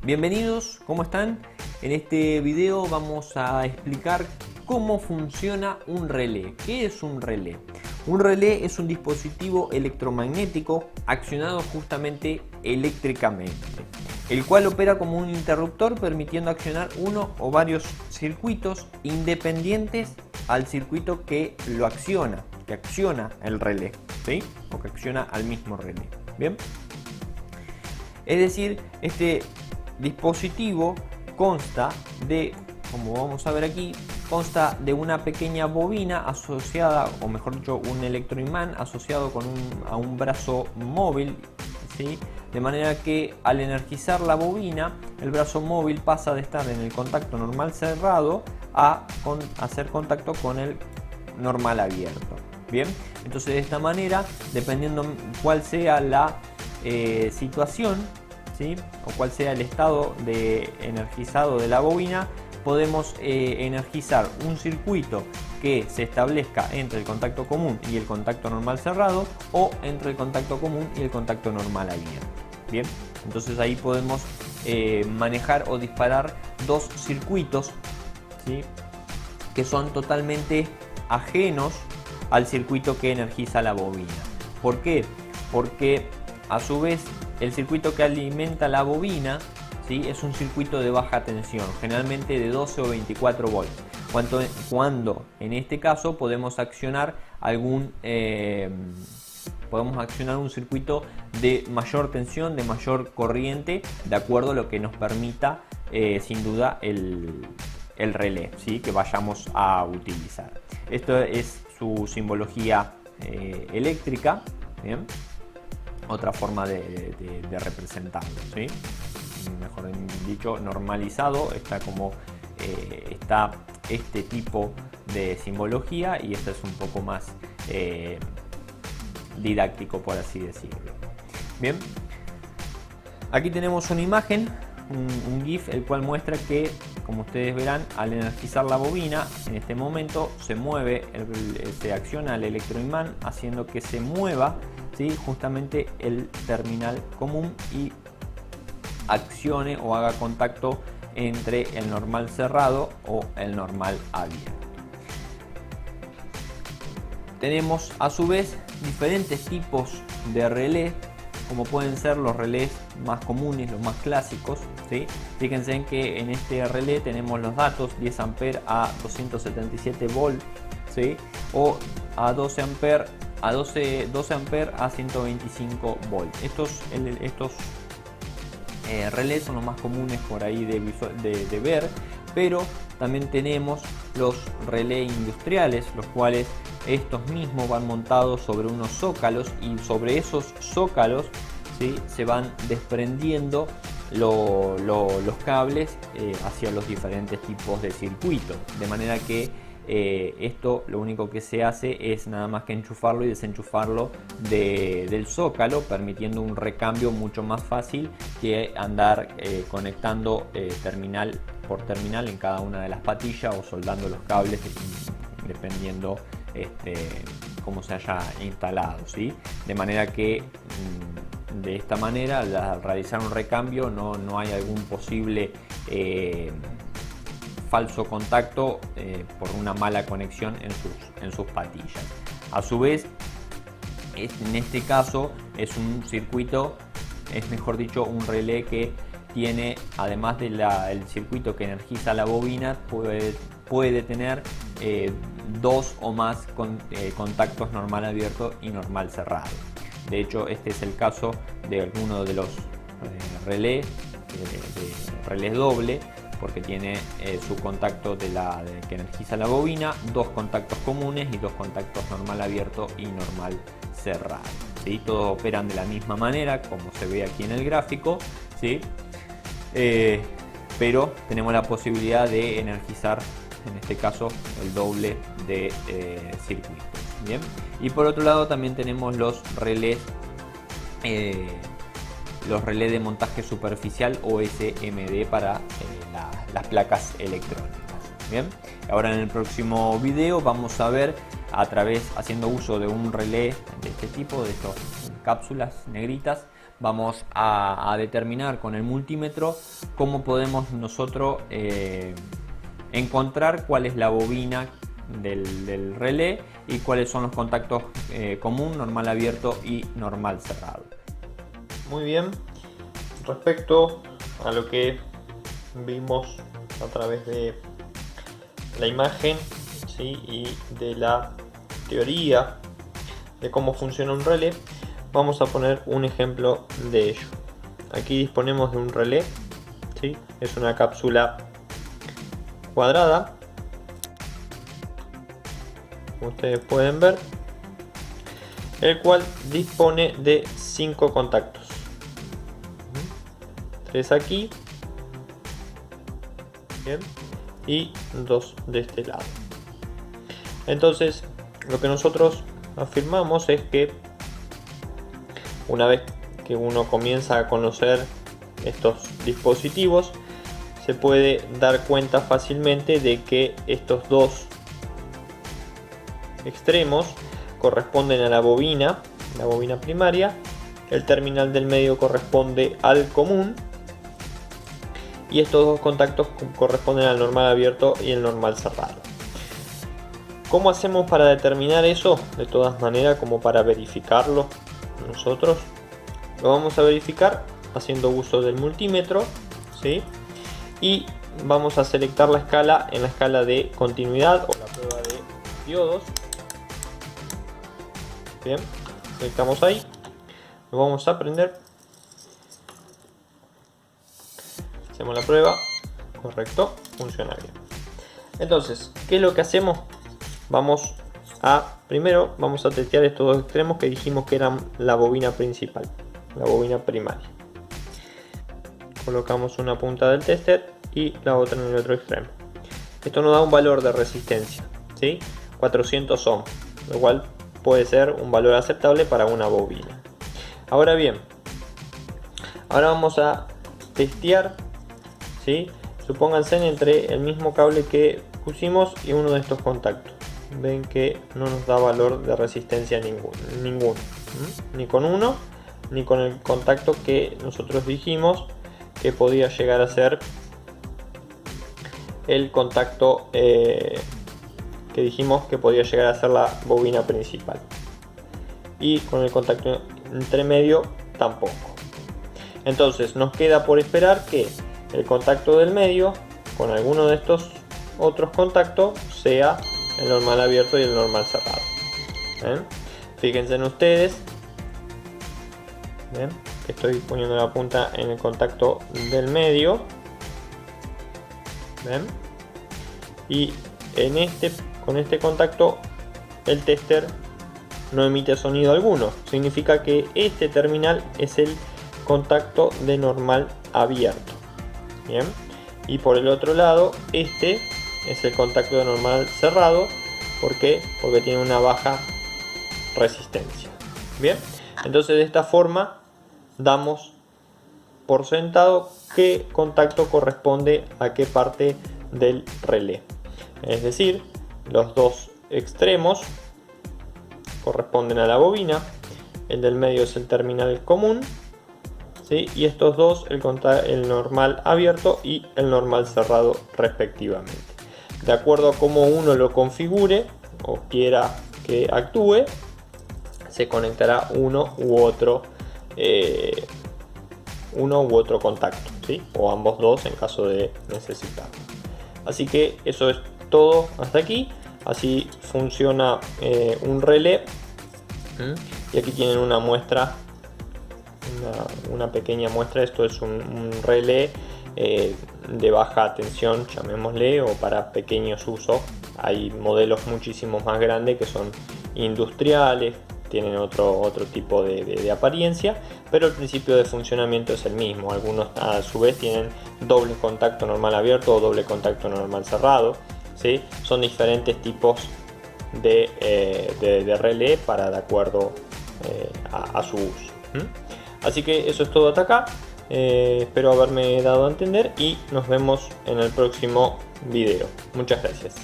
Bienvenidos, ¿cómo están? En este video vamos a explicar cómo funciona un relé. ¿Qué es un relé? Un relé es un dispositivo electromagnético accionado justamente eléctricamente, el cual opera como un interruptor permitiendo accionar uno o varios circuitos independientes al circuito que lo acciona, que acciona el relé, ¿sí? O que acciona al mismo relé. Bien. Es decir, este dispositivo consta de, como vamos a ver aquí, consta de una pequeña bobina asociada, o mejor dicho, un electroimán asociado a un brazo móvil, ¿sí? De manera que al energizar la bobina, el brazo móvil pasa de estar en el contacto normal cerrado a hacer contacto con el normal abierto. Bien, entonces de esta manera, dependiendo cuál sea la situación, ¿sí? O cual sea el estado de energizado de la bobina, podemos energizar un circuito que se establezca entre el contacto común y el contacto normal cerrado, o entre el contacto común y el contacto normal abierto. Bien, entonces ahí podemos manejar o disparar dos circuitos, ¿sí? Que son totalmente ajenos al circuito que energiza la bobina. ¿Por qué? Porque a su vez el circuito que alimenta la bobina, ¿sí? Es un circuito de baja tensión, generalmente de 12 o 24 volts. Cuando en este caso podemos accionar un circuito de mayor tensión, de mayor corriente, de acuerdo a lo que nos permita sin duda el relé, ¿sí? Que vayamos a utilizar. Esto es su simbología eléctrica, ¿bien? Otra forma de representarlo, ¿sí? Mejor dicho, normalizado está como está este tipo de simbología, y este es un poco más didáctico, por así decirlo. Bien, aquí tenemos una imagen, un GIF, el cual muestra que, como ustedes verán, al energizar la bobina, en este momento se mueve, se acciona el electroimán haciendo que se mueva, ¿sí? Justamente el terminal común y accione o haga contacto entre el normal cerrado o el normal abierto. Tenemos a su vez diferentes tipos de relé, como pueden ser los relés más comunes, los más clásicos, ¿sí? Fíjense en que en este relé tenemos los datos 10 A a 277 volt, ¿sí? O a 12 A a 12 A a 125 volt. Estos relés son los más comunes por ahí de ver, pero también tenemos los relés industriales, los cuales estos mismos van montados sobre unos zócalos, y sobre esos zócalos, ¿sí? Se van desprendiendo los cables hacia los diferentes tipos de circuitos, de manera que esto lo único que se hace es nada más que enchufarlo y desenchufarlo del zócalo, permitiendo un recambio mucho más fácil que andar conectando terminal por terminal en cada una de las patillas, o soldando los cables dependiendo cómo se haya instalado, ¿sí? De manera que de esta manera, al realizar un recambio, no hay algún posible falso contacto por una mala conexión en sus patillas. A su vez, en este caso es un circuito, es mejor dicho, un relé que tiene, además del circuito que energiza la bobina, puede tener dos o más contactos normal abierto y normal cerrado. De hecho, este es el caso de alguno de los relés doble, porque tiene su contacto que energiza la bobina, dos contactos comunes y dos contactos normal abierto y normal cerrado, ¿sí? Todos operan de la misma manera, como se ve aquí en el gráfico, ¿sí? Pero tenemos la posibilidad de energizar, en este caso, el doble de circuitos. Bien, y por otro lado también tenemos los relés de montaje superficial, o SMD, para las placas electrónicas. Bien, ahora en el próximo video vamos a ver, haciendo uso de un relé de este tipo, de estas cápsulas negritas, vamos a determinar con el multímetro cómo podemos nosotros encontrar cuál es la bobina del relé y cuáles son los contactos común, normal abierto y normal cerrado. Muy bien, respecto a lo que vimos a través de la imagen, ¿sí?, y de la teoría de cómo funciona un relé, vamos a poner un ejemplo de ello. Aquí disponemos de un relé, ¿sí? Es una cápsula cuadrada, como ustedes pueden ver, el cual dispone de 5 contactos, 3 aquí, bien, y 2 de este lado. Entonces, lo que nosotros afirmamos es que una vez que uno comienza a conocer estos dispositivos, se puede dar cuenta fácilmente de que estos dos extremos corresponden a la bobina primaria, el terminal del medio corresponde al común y estos dos contactos corresponden al normal abierto y el normal cerrado. ¿Cómo hacemos para determinar eso? De todas maneras, como para verificarlo nosotros, lo vamos a verificar haciendo uso del multímetro, ¿sí? Y vamos a selectar la escala en la escala de continuidad o la prueba de diodos. Bien, selectamos ahí, lo vamos a prender, hacemos la prueba, correcto, funciona bien. Entonces, ¿qué es lo que hacemos? Primero vamos a testear estos dos extremos que dijimos que eran la bobina principal, la bobina primaria. Colocamos una punta del tester y la otra en el otro extremo. Esto nos da un valor de resistencia, ¿sí? 400 ohms, lo cual puede ser un valor aceptable para una bobina. Ahora bien, ahora vamos a testear, ¿sí? Supónganse entre el mismo cable que pusimos y uno de estos contactos. Ven que no nos da valor de resistencia ninguno, ni con uno ni con el contacto que nosotros dijimos que podía llegar a ser el contacto que dijimos que podía llegar a ser la bobina principal, y con el contacto entre medio tampoco. Entonces nos queda por esperar que el contacto del medio con alguno de estos otros contactos sea el normal abierto y el normal cerrado. ¿Ven? Fíjense en ustedes, ¿ven? Que estoy poniendo la punta en el contacto del medio, ¿ven? Y con este contacto el tester no emite sonido alguno, significa que este terminal es el contacto de normal abierto. Bien, y por el otro lado este es el contacto de normal cerrado. ¿Por qué? Porque tiene una baja resistencia. Bien, entonces de esta forma damos por sentado qué contacto corresponde a qué parte del relé. Es decir, los dos extremos corresponden a la bobina, el del medio es el terminal común, ¿sí? Y estos dos el normal abierto y el normal cerrado respectivamente. De acuerdo a cómo uno lo configure o quiera que actúe, se conectará uno u otro contacto, ¿sí? O ambos dos en caso de necesitarlo. Así que eso es todo hasta aquí. Así funciona un relé. Y aquí tienen una muestra, una pequeña muestra. Esto es un relé de baja tensión, llamémosle, o para pequeños usos. Hay modelos muchísimo más grandes que son industriales, tienen otro tipo de apariencia, pero el principio de funcionamiento es el mismo. Algunos a su vez tienen doble contacto normal abierto o doble contacto normal cerrado, ¿sí? Son diferentes tipos de relé de acuerdo a su uso. Así que eso es todo hasta acá. Espero haberme dado a entender y nos vemos en el próximo video. Muchas gracias.